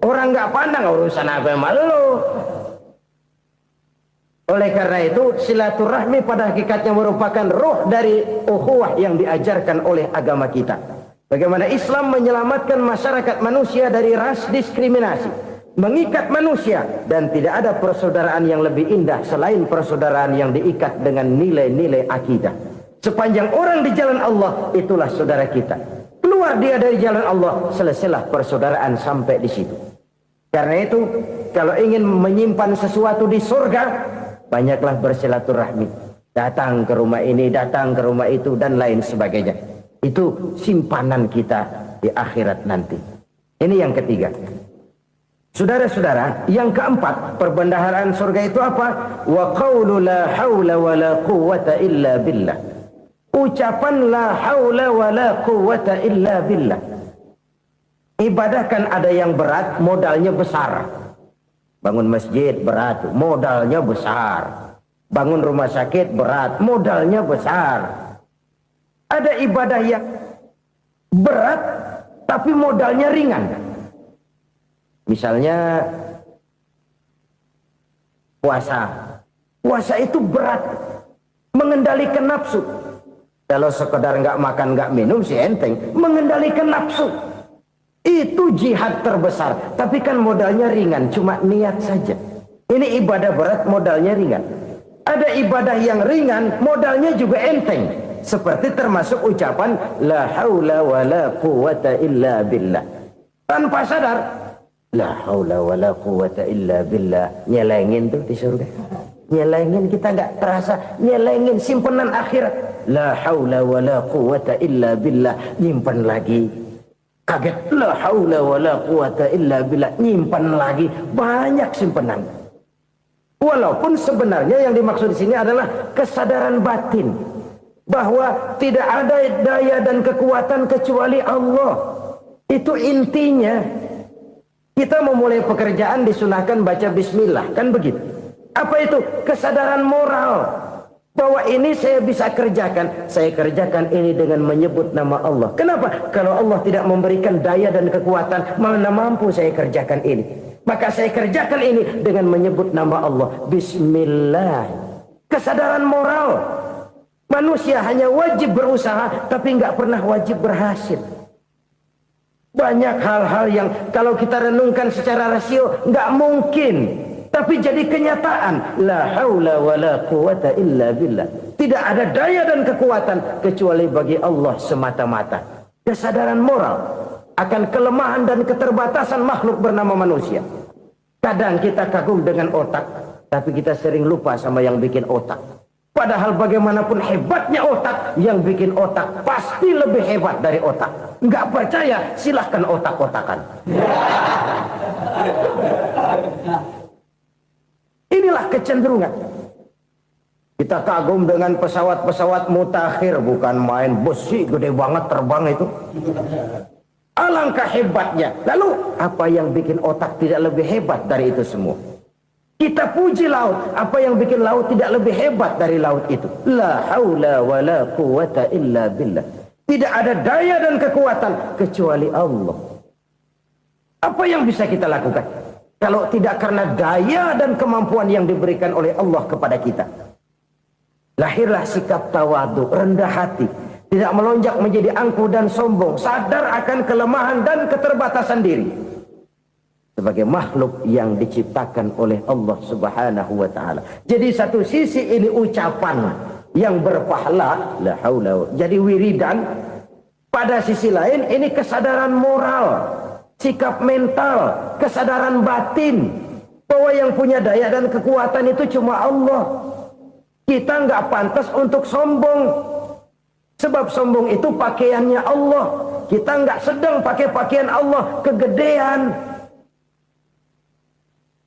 Orang nggak pandang urusan apa yang malu. Oleh karena itu silaturahmi pada hakikatnya merupakan roh dari ukhuwah yang diajarkan oleh agama kita. Bagaimana Islam menyelamatkan masyarakat manusia dari ras diskriminasi, mengikat manusia, dan tidak ada persaudaraan yang lebih indah selain persaudaraan yang diikat dengan nilai-nilai akidah. Sepanjang orang di jalan Allah, itulah saudara kita. Keluar dia dari jalan Allah, selesailah persaudaraan sampai di situ. Karena itu, kalau ingin menyimpan sesuatu di surga, banyaklah bersilaturahmi. Datang ke rumah ini, datang ke rumah itu, dan lain sebagainya. Itu simpanan kita di akhirat nanti. Ini yang ketiga. Saudara-saudara, yang keempat, perbendaharaan surga itu apa? Wa qawlu la hawla wa la quwwata illa billah. Ucapan la haula wa la quwwata illa billah. Ibadah kan ada yang berat, modalnya besar. Bangun masjid berat, modalnya besar. Bangun rumah sakit berat, modalnya besar. Ada ibadah yang berat tapi modalnya ringan. Misalnya puasa. Puasa itu berat, mengendalikan nafsu. Kalau sekedar nggak makan nggak minum sih enteng, mengendalikan nafsu itu jihad terbesar. Tapi kan modalnya ringan, cuma niat saja. Ini ibadah berat, modalnya ringan. Ada ibadah yang ringan, modalnya juga enteng. Seperti termasuk ucapan la haula wa la quwwata illa billah. Tanpa sadar, la haula wa la quwwata illa billah, nyelengin tuh di surga. Nyelengin, kita nggak terasa, nyelengin simpenan akhirat. La haula wa la quwwata illa billah, nyimpan lagi. Kaget, la haula wa la quwwata illa billah, nyimpan lagi. Banyak simpenan. Walaupun sebenarnya yang dimaksud di sini adalah kesadaran batin bahwa tidak ada daya dan kekuatan kecuali Allah. Itu intinya. Kita memulai pekerjaan disunahkan baca bismillah, kan begitu. Apa itu? Kesadaran moral. Bahwa ini saya bisa kerjakan. Saya kerjakan ini dengan menyebut nama Allah. Kenapa? Kalau Allah tidak memberikan daya dan kekuatan, mana mampu saya kerjakan ini. Maka saya kerjakan ini dengan menyebut nama Allah. Bismillah. Kesadaran moral. Manusia hanya wajib berusaha, tapi nggak pernah wajib berhasil. Banyak hal-hal yang kalau kita renungkan secara rasio nggak mungkin. Tapi jadi kenyataan. La haula wa la quwata illa billah. Tidak ada daya dan kekuatan kecuali bagi Allah semata-mata. Kesadaran moral akan kelemahan dan keterbatasan makhluk bernama manusia. Kadang kita kagum dengan otak, tapi kita sering lupa sama yang bikin otak. Padahal bagaimanapun hebatnya otak, yang bikin otak pasti lebih hebat dari otak. Nggak percaya? Silahkan otak-otakan. Inilah kecenderungan. Kita kagum dengan pesawat-pesawat mutakhir, bukan main, besi gede banget terbang itu. Alangkah hebatnya. Lalu apa yang bikin otak tidak lebih hebat dari itu semua? Kita puji laut. Apa yang bikin laut tidak lebih hebat dari laut itu? La haula wa la quwata illa billah. Tidak ada daya dan kekuatan kecuali Allah. Apa yang bisa kita lakukan kalau tidak karena daya dan kemampuan yang diberikan oleh Allah kepada kita? Lahirlah sikap tawadu, rendah hati, tidak melonjak menjadi angkuh dan sombong, sadar akan kelemahan dan keterbatasan diri sebagai makhluk yang diciptakan oleh Allah Subhanahu wa taala. Jadi satu sisi ini ucapan yang berpahala, la haula, jadi wiridan. Pada sisi lain ini kesadaran moral, sikap mental, kesadaran batin bahwa yang punya daya dan kekuatan itu cuma Allah. Kita nggak pantas untuk sombong, sebab sombong itu pakaiannya Allah. Kita nggak sedang pakai pakaian Allah, kegedean.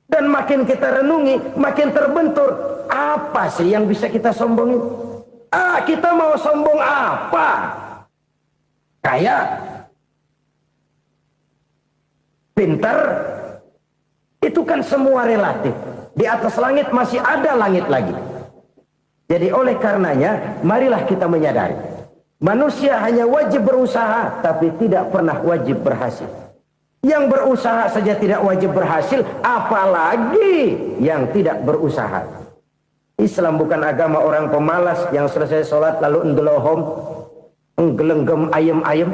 Dan makin kita renungi, makin terbentur. Apa sih yang bisa kita sombongin? Kita mau sombong apa? Kaya, pintar, itu kan semua relatif. Di atas langit masih ada langit lagi. Jadi oleh karenanya, marilah kita menyadari, manusia hanya wajib berusaha, tapi tidak pernah wajib berhasil. Yang berusaha saja tidak wajib berhasil, apalagi yang tidak berusaha. Islam bukan agama orang pemalas yang selesai sholat lalu endelohom, enggelenggem ayem-ayem.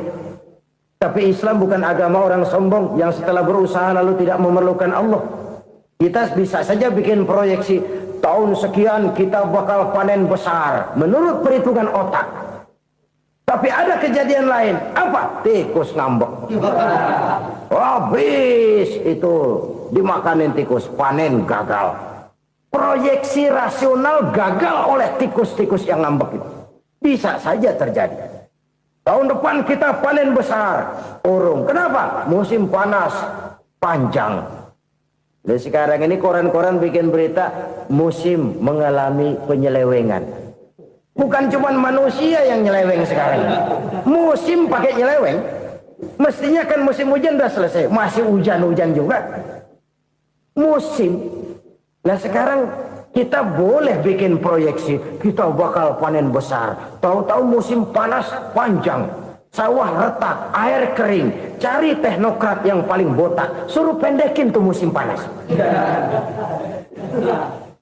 Tapi Islam bukan agama orang sombong yang setelah berusaha lalu tidak memerlukan Allah. Kita bisa saja bikin proyeksi, tahun sekian kita bakal panen besar menurut perhitungan otak. Tapi ada kejadian lain. Apa? Tikus ngambek. Habis itu dimakanin tikus, panen gagal. Proyeksi rasional gagal oleh tikus-tikus yang ngambek itu. Bisa saja terjadi. Tahun depan kita panen besar. Urung. Kenapa? Musim panas panjang. Dan sekarang ini koran-koran bikin berita musim mengalami penyelewengan. Bukan cuma manusia yang nyeleweng sekarang. Musim pakai nyeleweng. Mestinya kan musim hujan udah selesai. Masih hujan-hujan juga. Musim. Nah sekarang kita boleh bikin proyeksi. Kita bakal panen besar. Tahu-tahu musim panas panjang. Sawah retak, air kering. Cari teknokrat yang paling botak. Suruh pendekin tuh musim panas.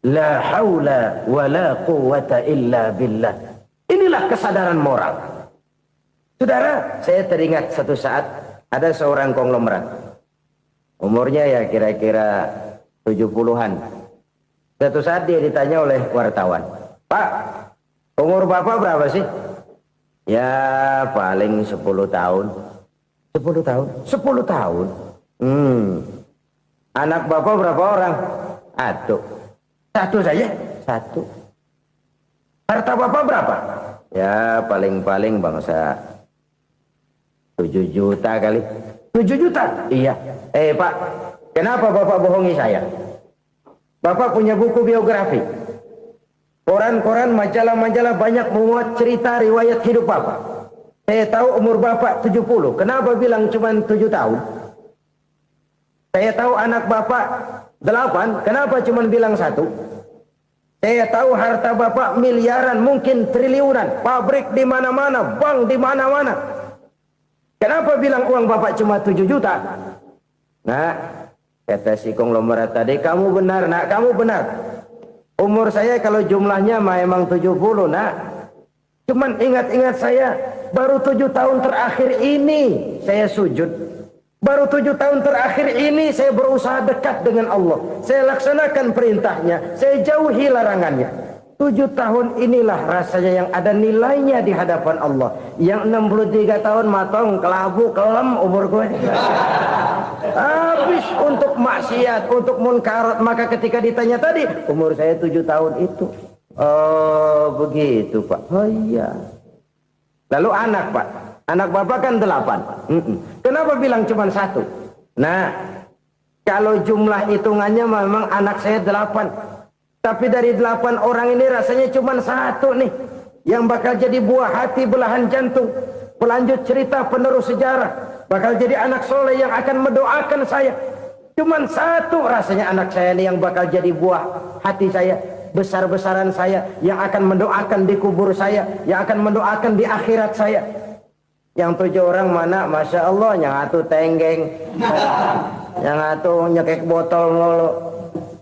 La haula wa la quwata illa billah. Inilah kesadaran moral. Saudara, saya teringat satu saat ada seorang konglomerat. Umurnya ya kira-kira 70-an. Satu saat dia ditanya oleh wartawan, "Pak, umur Bapak berapa sih?" "Ya paling 10 tahun." 10 tahun? 10 tahun? Anak Bapak berapa orang? Satu saja? Satu. Harta Bapak berapa? Ya paling-paling bangsa 7 juta kali. 7 juta? Iya. Pak, kenapa Bapak bohongi saya? Bapak punya buku biografi. Koran-koran, majalah-majalah banyak memuat cerita riwayat hidup Bapak. Saya tahu umur Bapak 70. Kenapa bilang cuma 7 tahun? Saya tahu anak Bapak 8. Kenapa cuma bilang 1? Saya tahu harta bapak miliaran, mungkin triliunan, pabrik di mana-mana, bank di mana-mana. Kenapa bilang uang bapak cuma 7 juta? Nah, kata si konglomerat tadi, kamu benar nak, kamu benar. Umur saya kalau jumlahnya memang 70 nak. Cuman ingat-ingat saya, baru 7 tahun terakhir ini saya sujud. Baru 7 tahun terakhir ini saya berusaha dekat dengan Allah. Saya laksanakan perintahnya, saya jauhi larangannya. 7 tahun inilah rasanya yang ada nilainya di hadapan Allah. Yang 63 tahun matong, kelabu, kelem umur gue. Habis untuk maksiat, untuk munkarat. Maka ketika ditanya tadi, umur saya 7 tahun itu. Oh begitu Pak. Oh iya. Lalu anak Pak. Anak bapak kan 8. Kenapa bilang cuma 1? Nah, kalau jumlah hitungannya memang anak saya 8. Tapi dari 8 orang ini rasanya cuma 1 nih. Yang bakal jadi buah hati, belahan jantung. Pelanjut cerita, penerus sejarah. Bakal jadi anak soleh yang akan mendoakan saya. Cuma 1 rasanya anak saya ini yang bakal jadi buah hati saya. Besar-besaran saya. Yang akan mendoakan di kubur saya. Yang akan mendoakan di akhirat saya. Yang 7 orang mana? Masya Allah, yang 1 tenggeng, yang 1 nyekek botol mulu,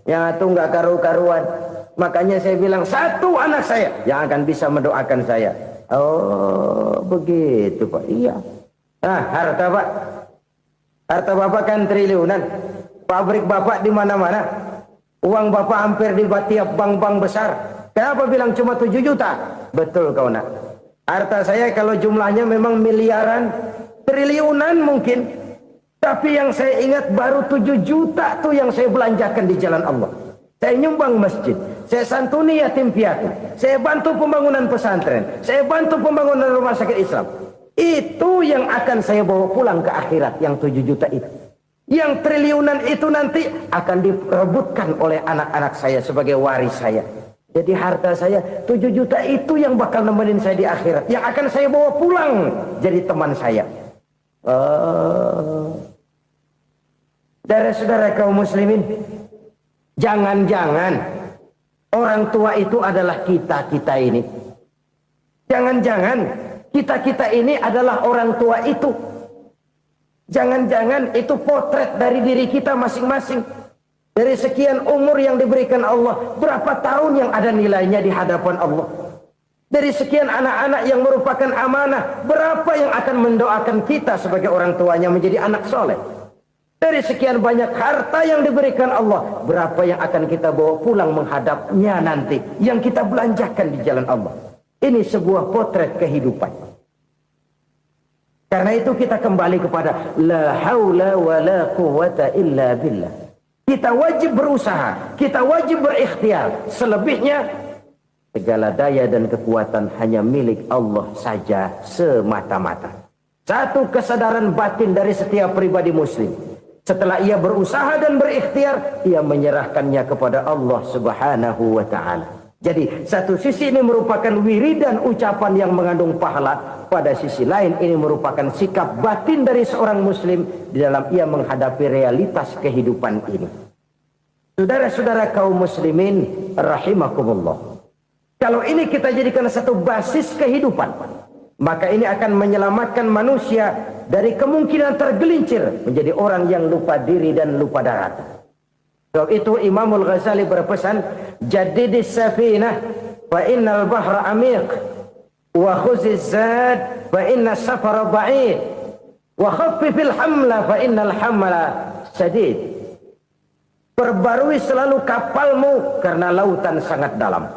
yang 1 nggak karu-karuan. Makanya saya bilang 1 anak saya yang akan bisa mendoakan saya. Oh begitu Pak. Iya. Nah harta Pak, harta bapak kan triliunan, pabrik bapak di mana-mana, uang bapak hampir di tiap bank-bank besar. Kenapa bilang cuma 7 juta? Betul kau nak. Harta saya kalau jumlahnya memang miliaran, triliunan mungkin. Tapi yang saya ingat baru 7 juta tuh yang saya belanjakan di jalan Allah. Saya nyumbang masjid, saya santuni yatim piatu, saya bantu pembangunan pesantren, saya bantu pembangunan rumah sakit Islam. Itu yang akan saya bawa pulang ke akhirat, yang 7 juta itu. Yang triliunan itu nanti akan diperebutkan oleh anak-anak saya sebagai waris saya. Jadi harta saya 7 juta itu yang bakal nemenin saya di akhirat. Yang akan saya bawa pulang jadi teman saya. Saudara-saudara kaum muslimin, jangan-jangan orang tua itu adalah kita-kita ini. Jangan-jangan kita-kita ini adalah orang tua itu. Jangan-jangan itu potret dari diri kita masing-masing. Dari sekian umur yang diberikan Allah, berapa tahun yang ada nilainya di hadapan Allah? Dari sekian anak-anak yang merupakan amanah, berapa yang akan mendoakan kita sebagai orang tuanya menjadi anak soleh? Dari sekian banyak harta yang diberikan Allah, berapa yang akan kita bawa pulang menghadapnya nanti, yang kita belanjakan di jalan Allah? Ini sebuah potret kehidupan. Karena itu kita kembali kepada la haula wa la quwwata illa billah. Kita wajib berusaha, kita wajib berikhtiar. Selebihnya, segala daya dan kekuatan hanya milik Allah saja semata-mata. Satu kesadaran batin dari setiap pribadi muslim. Setelah ia berusaha dan berikhtiar, ia menyerahkannya kepada Allah Subhanahu wa ta'ala. Jadi, satu sisi ini merupakan wiridan ucapan yang mengandung pahala. Pada sisi lain, ini merupakan sikap batin dari seorang muslim di dalam ia menghadapi realitas kehidupan ini. Saudara-saudara kaum muslimin rahimakumullah. Kalau ini kita jadikan satu basis kehidupan, maka ini akan menyelamatkan manusia dari kemungkinan tergelincir menjadi orang yang lupa diri dan lupa darat. Sebab itu Imamul Ghazali berpesan, jadidis safinah fa innal bahra amiq wa khuziz zad fa inna safara ba'id wa khaffifil hamla fa innal hamla sadid. Perbarui selalu kapalmu karena lautan sangat dalam.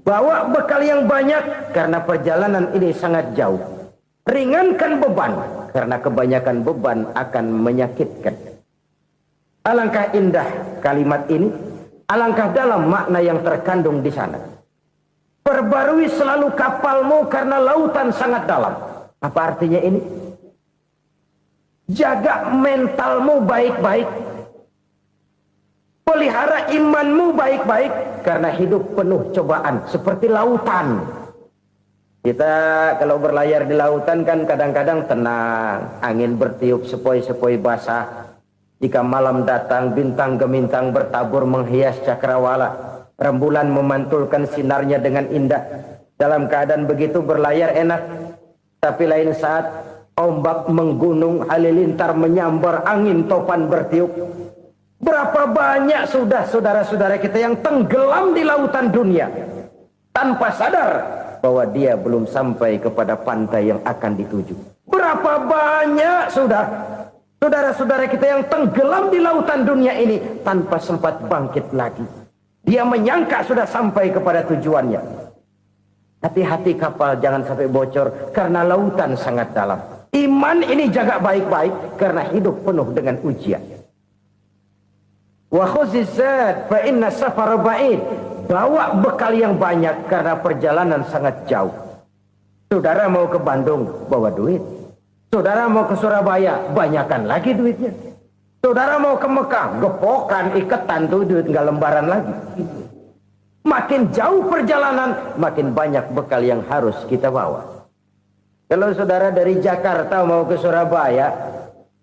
Bawa bekal yang banyak karena perjalanan ini sangat jauh. Ringankan beban karena kebanyakan beban akan menyakitkan. Alangkah indah kalimat ini, alangkah dalam makna yang terkandung di sana. Perbarui selalu kapalmu karena lautan sangat dalam. Apa artinya ini? Jaga mentalmu baik-baik. Pelihara imanmu baik-baik karena hidup penuh cobaan seperti lautan. Kita kalau berlayar di lautan kan kadang-kadang tenang, angin bertiup sepoi-sepoi basah. Jika malam datang bintang gemintang bertabur menghias cakrawala. Rembulan memantulkan sinarnya dengan indah. Dalam keadaan begitu berlayar enak. Tapi lain saat ombak menggunung, halilintar menyambar, angin topan bertiup. Berapa banyak sudah saudara-saudara kita yang tenggelam di lautan dunia tanpa sadar bahwa dia belum sampai kepada pantai yang akan dituju. Berapa banyak sudah saudara-saudara kita yang tenggelam di lautan dunia ini tanpa sempat bangkit lagi. Dia menyangka sudah sampai kepada tujuannya. Hati-hati kapal jangan sampai bocor karena lautan sangat dalam. Iman ini jaga baik-baik karena hidup penuh dengan ujian. Wa khuzizat fa inna safara ba'id. Bawa bekal yang banyak karena perjalanan sangat jauh. Saudara mau ke Bandung, bawa duit. Saudara mau ke Surabaya, banyakan lagi duitnya. Saudara mau ke Mekah, gepokan, iketan tuh duit nggak lembaran lagi. Makin jauh perjalanan, makin banyak bekal yang harus kita bawa. Kalau saudara dari Jakarta mau ke Surabaya,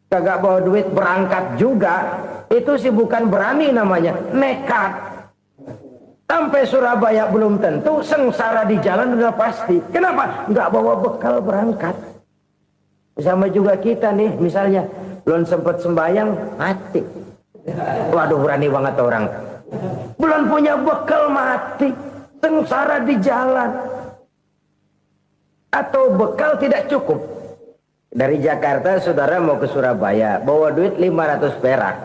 kagak bawa duit berangkat juga, itu sih bukan berani namanya, nekat. Sampai Surabaya belum tentu, sengsara di jalan udah pasti. Kenapa? Nggak bawa bekal berangkat. Sama juga kita nih, misalnya belum sempat sembahyang, mati. Waduh, berani banget orang. Belum punya bekal, mati. Sengsara di jalan. Atau bekal tidak cukup. Dari Jakarta saudara mau ke Surabaya, bawa duit 500 perak.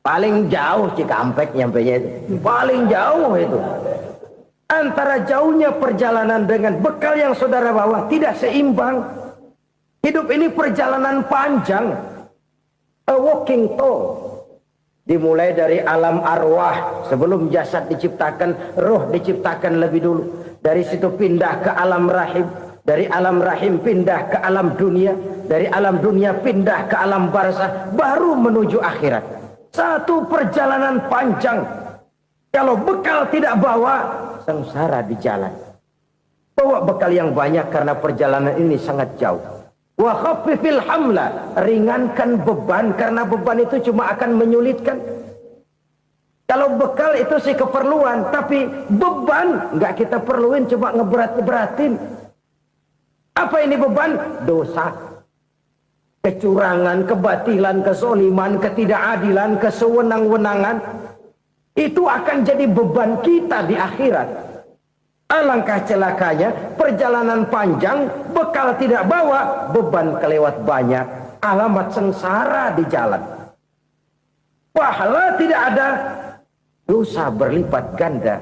Paling jauh Cikampek nyampenya itu. Paling jauh itu. Antara jauhnya perjalanan dengan bekal yang saudara bawa tidak seimbang. Hidup ini perjalanan panjang. A walking tour. Dimulai dari alam arwah. Sebelum jasad diciptakan, roh diciptakan lebih dulu. Dari situ pindah ke alam rahim. Dari alam rahim pindah ke alam dunia. Dari alam dunia pindah ke alam barzah. Baru menuju akhirat. Satu perjalanan panjang. Kalau bekal tidak bawa, sengsara di jalan. Bawa bekal yang banyak karena perjalanan ini sangat jauh. Wa khaffifil hamla, ringankan beban karena beban itu cuma akan menyulitkan. Kalau bekal itu sih keperluan, tapi beban nggak kita perluin, cuma ngeberat-beratin. Apa ini beban? Dosa. Kecurangan, kebatilan, kesoliman, ketidakadilan, kesewenang-wenangan. Itu akan jadi beban kita di akhirat. Alangkah celakanya, perjalanan panjang, bekal tidak bawa, beban kelewat banyak. Alamat sengsara di jalan. Pahala tidak ada, dosa berlipat ganda.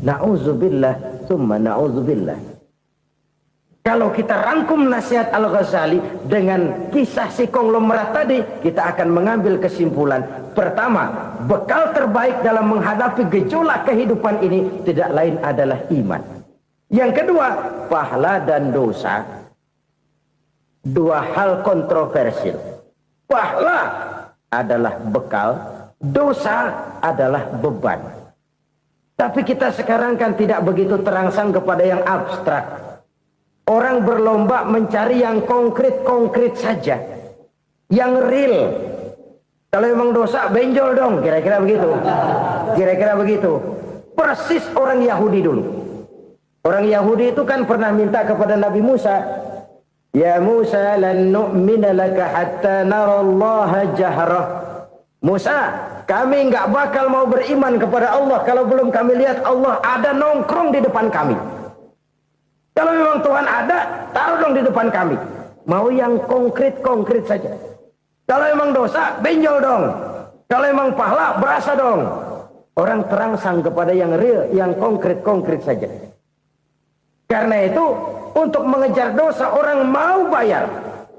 Na'udzubillah, summa na'udzubillah. Kalau kita rangkum nasihat Al-Ghazali dengan kisah si konglomerat tadi, kita akan mengambil kesimpulan. Pertama, bekal terbaik dalam menghadapi gejolak kehidupan ini tidak lain adalah iman. Yang kedua, pahala dan dosa. Dua hal kontroversial. Pahala adalah bekal, dosa adalah beban. Tapi kita sekarang kan tidak begitu terangsang kepada yang abstrak. Orang berlomba mencari yang konkret-konkret saja. Yang real. Kalau memang dosa, benjol dong. Kira-kira begitu. Kira-kira begitu. Persis orang Yahudi dulu. Orang Yahudi itu kan pernah minta kepada Nabi Musa. Ya Musa lan nu'mina laka hatta narallaha jahrah. Musa, kami nggak bakal mau beriman kepada Allah kalau belum kami lihat Allah ada nongkrong di depan kami. Kalau memang Tuhan ada, taruh dong di depan kami. Mau yang konkret-konkret saja. Kalau memang dosa, benjol dong. Kalau memang pahala, berasa dong. Orang terangsang kepada yang real, yang konkret-konkret saja. Karena itu, untuk mengejar dosa, orang mau bayar.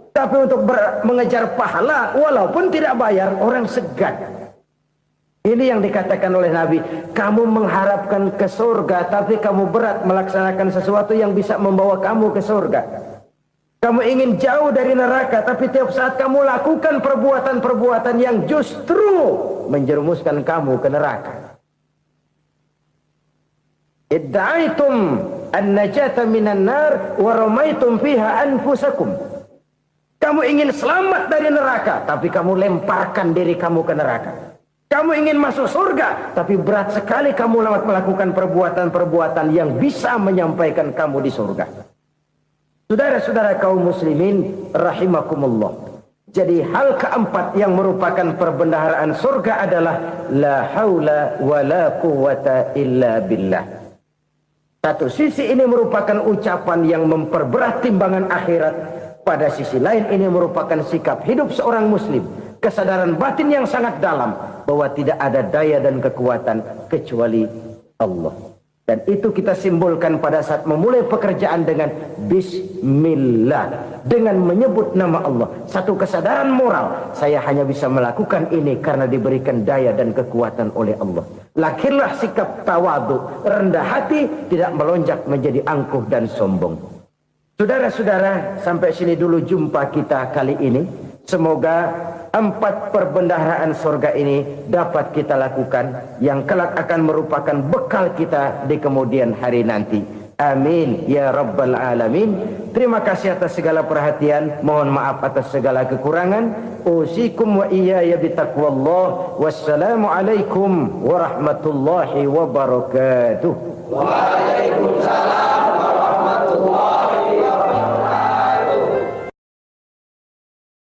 Tapi untuk mengejar pahala, walaupun tidak bayar, orang segan. Ini yang dikatakan oleh Nabi, kamu mengharapkan ke surga, tapi kamu berat melaksanakan sesuatu yang bisa membawa kamu ke surga. Kamu ingin jauh dari neraka, tapi tiap saat kamu lakukan perbuatan-perbuatan yang justru menjerumuskan kamu ke neraka. Idda'aitum an-najata minan nar wa ramaitum fiha anfusakum. Kamu ingin selamat dari neraka, tapi kamu lemparkan diri kamu ke neraka. Kamu ingin masuk surga, tapi berat sekali kamu melakukan perbuatan-perbuatan yang bisa menyampaikan kamu di surga. Saudara-saudara kaum muslimin rahimakumullah. Jadi hal keempat yang merupakan perbendaharaan surga adalah la haula wa la quwwata illa billah. Satu sisi ini merupakan ucapan yang memperberat timbangan akhirat. Pada sisi lain ini merupakan sikap hidup seorang muslim. Kesadaran batin yang sangat dalam bahwa tidak ada daya dan kekuatan kecuali Allah. Dan itu kita simbolkan pada saat memulai pekerjaan dengan Bismillah, dengan menyebut nama Allah. Satu kesadaran moral, saya hanya bisa melakukan ini karena diberikan daya dan kekuatan oleh Allah. Lahirlah sikap tawadu, rendah hati, tidak melonjak menjadi angkuh dan sombong. Saudara-saudara, sampai sini dulu jumpa kita kali ini. Semoga 4 perbendaharaan surga ini dapat kita lakukan, yang kelak akan merupakan bekal kita di kemudian hari nanti. Amin ya rabbal alamin. Terima kasih atas segala perhatian, mohon maaf atas segala kekurangan. Usikum wa iyaya bitaqwallah. Wassalamu alaikum warahmatullahi wabarakatuh.